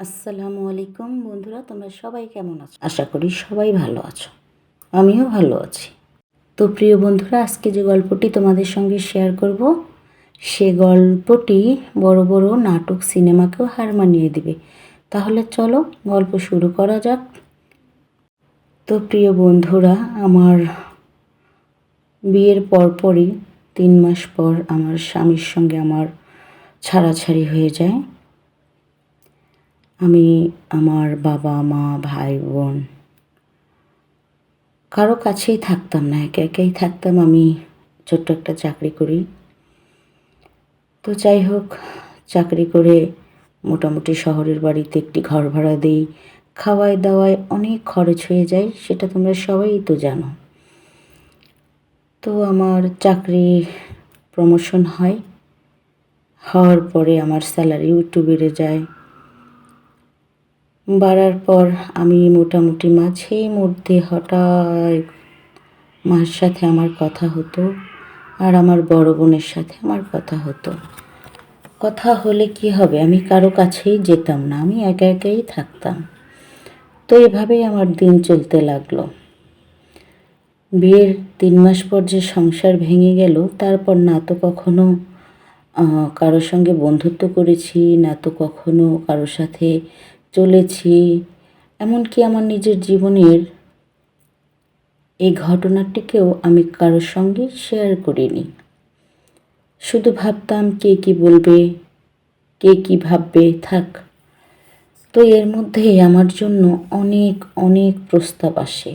আসসালামু আলাইকুম বন্ধুরা, তোমরা সবাই কেমন আছো? আশা করি সবাই ভালো আছো। আমিও ভালো আছি। তো প্রিয় বন্ধুরা, আজকে যে গল্পটি তোমাদের সঙ্গে শেয়ার করব, সে গল্পটি বড় বড় নাটক সিনেমাকেও হার মানিয়ে দিবে। তাহলে চলো গল্প শুরু করা যাক। তো প্রিয় বন্ধুরা, আমার বিয়ের পরপরই 3 মাস পর আমার স্বামীর সঙ্গে আমার ছাড়াছাড়ি হয়ে যায়। আমি আমার বাবা মা ভাই বোন কারো কাছেই থাকতাম না, একা একাই থাকতাম। আমি ছোট্ট একটা চাকরি করি। তো যাই হোক, চাকরি করে মোটামুটি শহরের বাড়িতে একটি ঘর ভাড়া দিই। খাওয়ায় দাওয়ায় অনেক খরচ হয়ে যায়, সেটা তোমরা সবাই তো জানো। তো আমার চাকরি প্রমোশন হয়, হওয়ার পরে আমার স্যালারিও একটু বেড়ে যায়। বাড়ার পর আমি মোটামুটি মাঝে মধ্যে হঠাৎ মার সাথে আমার কথা হতো, আর আমার বড় বোনের সাথে আমার কথা হতো। কথা হলে কি হবে, আমি কারো কাছেই যেতাম না, আমি একা একাই থাকতাম। তো এভাবেই আমার দিন চলতে লাগলো। বিয়ের 3 মাস পর যে সংসার ভেঙে গেল, তারপর না তো কখনো কারোর সঙ্গে বন্ধুত্ব করেছি, না তো কখনো কারোর সাথে চলেছি। এমনকি আমার নিজের জীবনের এই ঘটনাটিকেও আমি কারোর সঙ্গে শেয়ার করিনি। শুধু ভাবতাম কে কী বলবে, কে কী ভাববে, থাক। তো এর মধ্যেই আমার জন্য অনেক অনেক প্রস্তাব আসে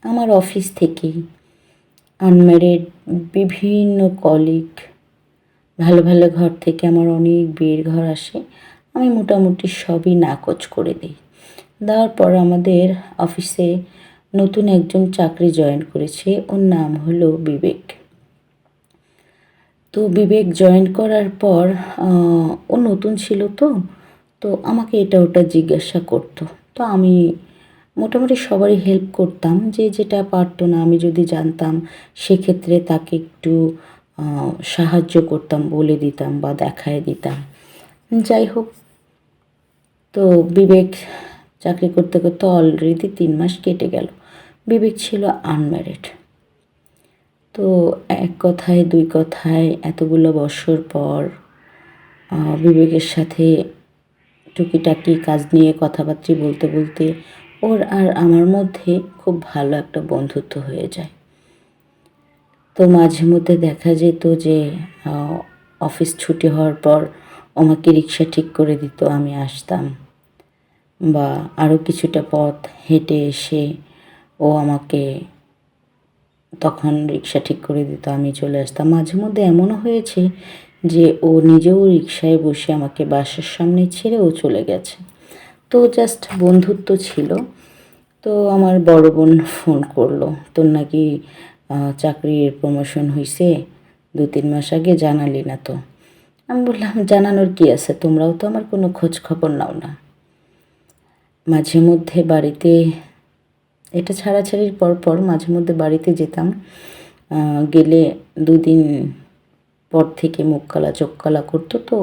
আমার অফিস থেকেই। আনম্যারিড বিভিন্ন কলিগ, ভালো ভালো ঘর থেকে আমার অনেক বিয়ের ঘর আসে। আমি মোটামুটি সবই নাকচ করে দিই। দেওয়ার পর আমাদের অফিসে নতুন একজন চাকরি জয়েন করেছে, ওর নাম হলো বিবেক। তো বিবেক জয়েন করার পর ও নতুন ছিল, তো আমাকে এটা ওটা জিজ্ঞাসা করতো। তো আমি মোটামুটি সবারই হেল্প করতাম, যে যেটা পারতো না আমি যদি জানতাম সেক্ষেত্রে তাকে একটু সাহায্য করতাম, বলে দিতাম বা দেখায় দিতাম। যাই হোক, তো বিবেক চাকরি করতে করতে অলরেডি 3 মাস কেটে গেল। বিবেক ছিল আনম্যারিড। তো এক কথায় দুই কথায় এতগুলো বছর পর বিবেকের সাথে টুকিটাকি কাজ নিয়ে কথাবার্তা বলতে বলতে ওর আর আমার মধ্যে খুব ভালো একটা বন্ধুত্ব হয়ে যায়। তো মাঝে মধ্যে দেখা যেত যে অফিস ছুটি হওয়ার পর আমাকে রিক্সা ঠিক করে দিত, আমি আসতাম। বা আরও কিছুটা পথ হেঁটে এসে ও আমাকে তখন রিক্সা ঠিক করে দিত, আমি চলে আসতাম। মাঝে মধ্যে এমনও হয়েছে যে ও নিজেও রিক্সায় বসে আমাকে বাসার সামনে ছেড়ে ও চলে গেছে। তো জাস্ট বন্ধুত্ব ছিল। তো আমার বড় বোন ফোন করলো, তোর নাকি চাকরির প্রমোশন হয়েছে, 2-3 মাস আগে জানালি না তো। আমি বললাম, জানানোর কি আছে, তোমরাও তো আমার কোনো খোঁজ খবর নাও না। মাঝে মধ্যে বাড়িতে, এটা ছাড়াছাড়ির পর পর মাঝে মধ্যে বাড়িতে যেতাম। গেলে 2 দিন পর থেকে মুখ কালা চোখ কালা করতো। তো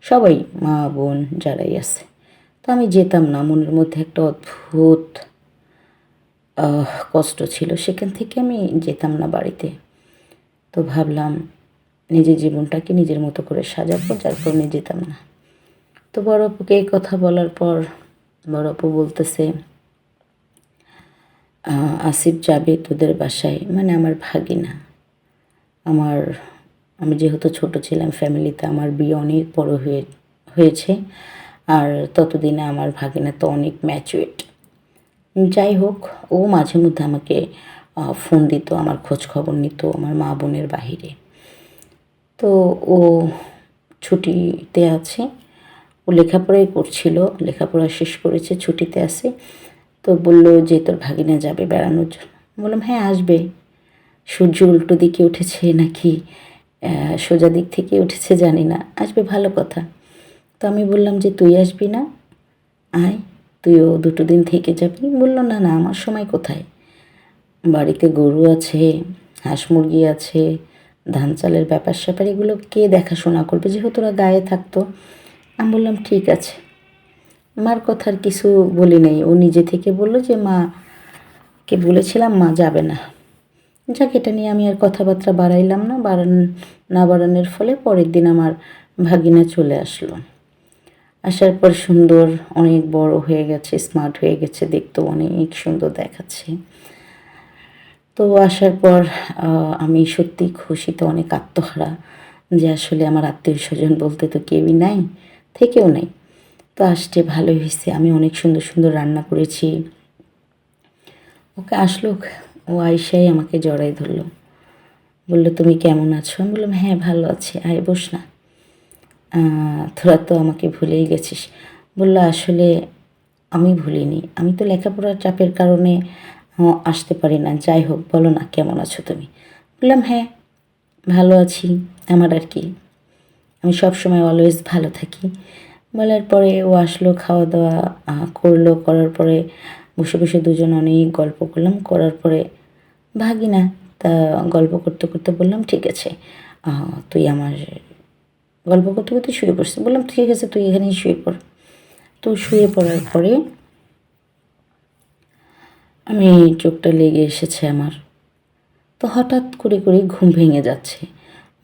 সবাই, মা বোন যারাই আছে, তো আমি যেতাম না। মনের মধ্যে একটা অদ্ভুত কষ্ট ছিল, সেখান থেকে আমি যেতাম না বাড়িতে। তো ভাবলাম নিজের জীবনটাকে নিজের মতো করে সাজাবো, যার কারণে যেতাম না। তো বড় আপুকে এই কথা বলার পর বড় আপু বলতেছে, আসিফ যাবে তোদের বাসায়, মানে আমার ভাগিনা। আমি যেহেতু ছোট ছিলাম ফ্যামিলিতে, আমার বিয়ে অনেক বড় হয়েছে, আর ততদিনে আমার ভাগিনা তো অনেক ম্যাচুয়েট। যাই হোক, ও মাঝে মধ্যে আমাকে ফোন দিত, আমার খোঁজ খবর নিত আমার মা বোনের বাহিরে। তো ও ছুটিতে আছে, ও লেখাপড়াই করছিল, লেখাপড়া শেষ করেছে, ছুটিতে আছে। তো বললো যে তোর ভাগিনা যাবে বেড়ানোর জন্য। বললাম হ্যাঁ আসবে। সূর্য উল্টো দিকে উঠেছে নাকি সোজা দিক থেকে উঠেছে জানি না, আসবে, ভালো কথা। তো আমি বললাম যে তুই আসবি না, আয়, তুইও 2 দিন থেকে যাবি। বললো না না, আমার সময় কোথায়, বাড়িতে গরু আছে, হাঁস মুরগি আছে, ধান চালের ব্যাপার স্যাপার, এগুলো কে দেখাশোনা করবে, যেহেতু ওরা গায়ে থাকতো। আমি বললাম ঠিক আছে। মার কথার কিছু বলি নাই, ও নিজে থেকে বললো যে মাকে বলেছিলাম মা যাবে না। যাক, এটা নিয়ে আমি আর কথাবার্তা বাড়াইলাম না। না বাড়ানোর ফলে পরের দিন আমার ভাগিনা চলে আসলো। আসার পর সুন্দর, অনেক বড় হয়ে গেছে, স্মার্ট হয়ে গেছে, দেখতেও অনেক সুন্দর দেখাচ্ছে। তো আসার পর আমি সত্যি খুশিতে অনেক আত্মহারা, যে আসলে আমার আত্মীয় স্বজন বলতে তো কেউই নাই, থেকেও নাই। তো আসতে ভালোই হয়েছে, আমি অনেক সুন্দর সুন্দর রান্না করেছি। ওকে আসলো, ও আইসাই আমাকে জড়াই ধরলো, বললো তুমি কেমন আছো? আমি বললাম হ্যাঁ ভালো আছি, আয় বস না, তোরা তো আমাকে ভুলেই গেছিস। বললো আসলে আমি ভুলিনি, আমি তো লেখাপড়ার চাপের কারণে আসতে পারি না। যাই হোক, বলো না কেমন আছো তুমি? বললাম হ্যাঁ ভালো আছি, আমার আর কি, আমি সব সময় অলওয়েজ ভালো থাকি। বলার পরে ও আসলো, খাওয়া দাওয়া করলো, করার পরে বসে বসে দুজন অনেক গল্প করলাম। করার পরে ভাগিনা তা গল্প করতে করতে বললাম ঠিক আছে, তুই আমার গল্প করতে করতে শুয়ে পড়ছি। বললাম ঠিক আছে, তুই এখানেই শুয়ে পড়। তো শুয়ে পড়ার পরে আমি চোখটা লেগে এসেছে আমার। তো হঠাৎ করে করে ঘুম ভেঙে যাচ্ছে,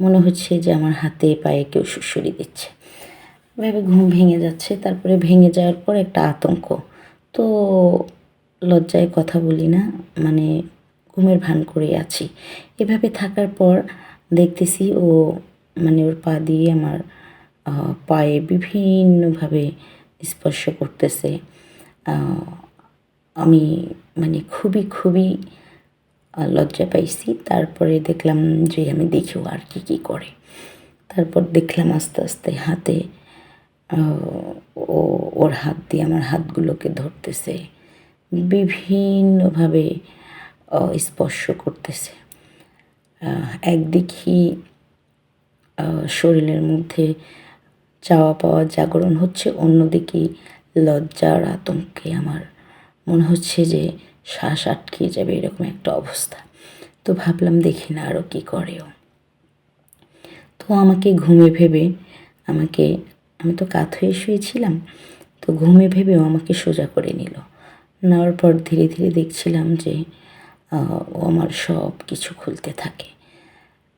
মনে হচ্ছে যে আমার হাতে পায়ে কেউ সুড়সুড়ি দিচ্ছে। এভাবে ঘুম ভেঙে যাচ্ছে, তারপরে ভেঙে যাওয়ার পর একটা আতঙ্ক। তো লজ্জায় কথা বলি না, মানে ঘুমের ভান করে আছি। এভাবে থাকার পর দেখতেছি ও মানে ওর পা দিয়ে আমার পায়ে বিভিন্নভাবে স্পর্শ করতেছে। আমি মানে খুবই খুবই লজ্জা পাইছি। তারপরে দেখলাম যে আমি দেখিও আর কি কী করে। তারপর দেখলাম আস্তে আস্তে হাতে ও ওর হাত দিয়ে আমার হাতগুলোকে ধরতেছে, বিভিন্নভাবে স্পর্শ করতেছে। একদিকে শরীরের মধ্যে চাওয়া পাওয়া জাগরণ হচ্ছে, অন্যদিকে লজ্জার আতঙ্কে আমার মনে হচ্ছে যে শ্বাস আটকে যাবে, এরকম একটা অবস্থা। তো ভাবলাম দেখি না আরও কী করেও। তো আমাকে ঘুমে ভেবে আমাকে, আমি তো কাত হয়ে শুয়েছিলাম, তো ঘুমে ভেবেও আমাকে সোজা করে নিল। নেওয়ার পর ধীরে ধীরে দেখছিলাম যে ও আমার সব কিছু খুলতে থাকে।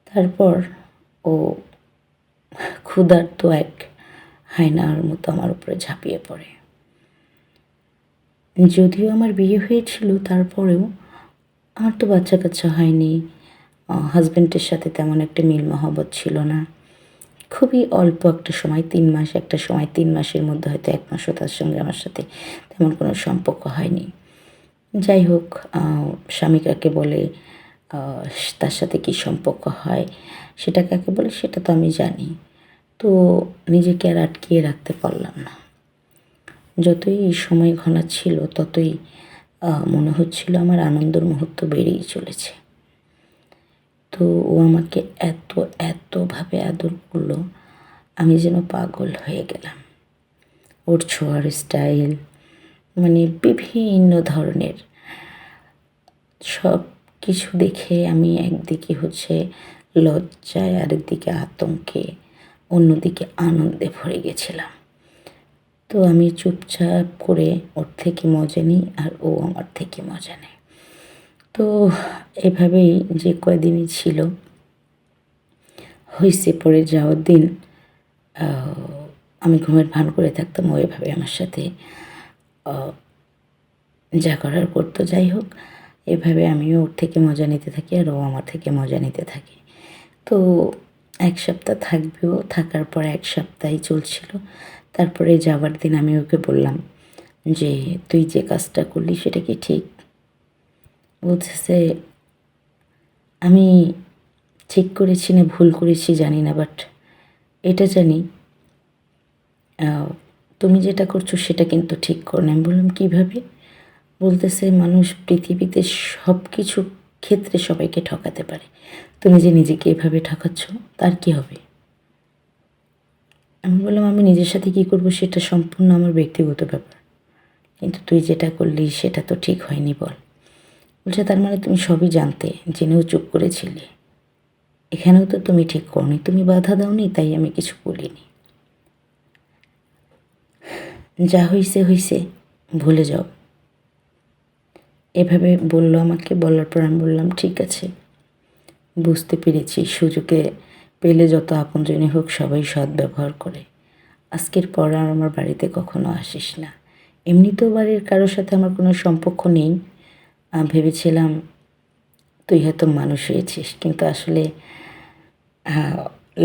তারপর ও ক্ষুধার্ত এক হায়নার মতো আমার উপরে ঝাঁপিয়ে পড়ে। যদিও আমার বিয়ে হয়েছিল, তারপরেও আমার তো বাচ্চা কাচ্চা হয়নি, হাজব্যান্ডের সাথে তেমন একটা মিল মহব্বত ছিল না। খুবই অল্প একটা সময়, 3 মাস, একটা সময় 3 মাসের মধ্যে হয়তো 1 মাসও তার সঙ্গে আমার সাথে তেমন কোনো সম্পর্ক হয়নি। যাই হোক, স্বামী কাকে বলে, তার সাথে কী সম্পর্ক হয়, সেটা কাকে বলে সেটা তো আমি জানি। তো নিজেকে আর আটকিয়ে রাখতে পারলাম না। যতই সময় ঘনাচ্ছিল ততই মনে হচ্ছিল আমার আনন্দের মুহূর্ত বেড়েই চলেছে। তো ও আমাকে এতভাবে আদর করলো, আমি যেন পাগল হয়ে গেলাম। ওর ছোঁয়ার স্টাইল, মানে বিভিন্ন ধরনের সব কিছু দেখে আমি একদিকে হচ্ছে লজ্জায়, আরেকদিকে আতঙ্কে, অন্যদিকে আনন্দে ভরে গেছিলাম। তো আমি চুপচাপ করে ওর থেকে মজা নিই, আর ও আমার থেকে মজা নেয়। তো এভাবেই যে কয়দিনই ছিল হয়েছে, পরে যাওয়ার দিন আমি ঘুমের ভান করে থাকতাম, ও এভাবে আমার সাথে যা করার করতো। যাই হোক, এভাবে আমিও ওর থেকে মজা নিতে থাকি, আর ও আমার থেকে মজা নিতে থাকে। তো 1 সপ্তাহ থাকবেও, থাকার পর 1 সপ্তাহই চলছিল। তারপরে যাওয়ার দিন আমি ওকে বললাম যে তুই যে কাজটা করলি সেটা কি ঠিক? বলতেছে আমি ঠিক করেছি না ভুল করেছি জানি না, বাট এটা জানি তুমি যেটা করছো সেটা কিন্তু ঠিক করো না। আমি বললাম কীভাবে? বলতেছে মানুষ পৃথিবীতে সব কিছু ক্ষেত্রে সবাইকে ঠকাতে পারে, তুমি যে নিজেকে এভাবে ঠকাচ্ছ তার কী হবে? আমি বললাম আমি নিজের সাথে কী করবো সেটা সম্পূর্ণ আমার ব্যক্তিগত ব্যাপার, কিন্তু তুই যেটা করলি সেটা তো ঠিক হয়নি বল। বলছে তার মানে তুমি সবই জানতে, জেনেও চুপ করেছিলে? এখানেও তো তুমি ঠিক করনি, তুমি বাধা দাওনি, তাই আমি কিছু বলিনি। যা হইছে হইছে, ভুলে যাও। এভাবে বলল আমাকে। বলার পর আমি বললাম, ঠিক আছে, বুঝতে পেরেছি সুযোগে পেলে যত আপনজনই হোক সবাই সদ্ব্যবহার করে। আজকের পর আর আমার বাড়িতে কখনো আসিস না। এমনিতেও বাড়ির কারোর সাথে আমার কোনো সম্পর্ক নেই। ভেবেছিলাম তুই হয়তো মানুষ হয়েছিস, কিন্তু আসলে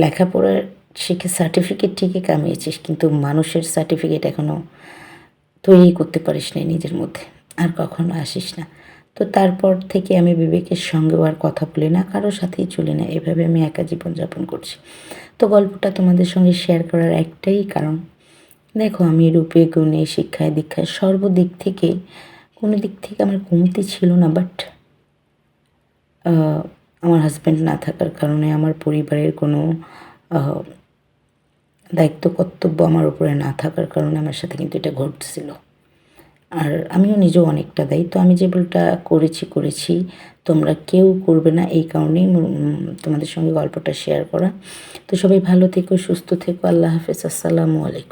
লেখাপড়ার শিখে সার্টিফিকেট ঠিকই কামিয়েছিস, কিন্তু মানুষের সার্টিফিকেট এখনও তৈরি করতে পারিস নাই নিজের মধ্যে। আর কখনো আসিস না। তো তারপর থেকে আমি বিবেকের সঙ্গেও আর কথা বলি না, কারোর সাথেই চলি না। এভাবে আমি একা জীবনযাপন করছি। তো গল্পটা তোমাদের সঙ্গে শেয়ার করার একটাই কারণ, দেখো আমি রূপে গুণে শিক্ষায় দীক্ষায় সর্বদিক থেকে কোনো দিক থেকে আমার কমতি ছিল না, বাট আমার হাজব্যান্ড না থাকার কারণে আমার পরিবারের কোনো দায়িত্ব কর্তব্য আমার উপরে না থাকার কারণে আমার সাথে কিন্তু এটা ঘটছিল। আর আমিও নিজেও অনেকটা দায়ী। তো আমি যে ভুলটা করেছি, তোমরা কেউ করবে না, এই কারণেই তোমাদের সঙ্গে গল্পটা শেয়ার করা। তো সবাই ভালো থেকো, সুস্থ থেকো। আল্লাহ হাফেজ। আসসালামু আলাইকুম।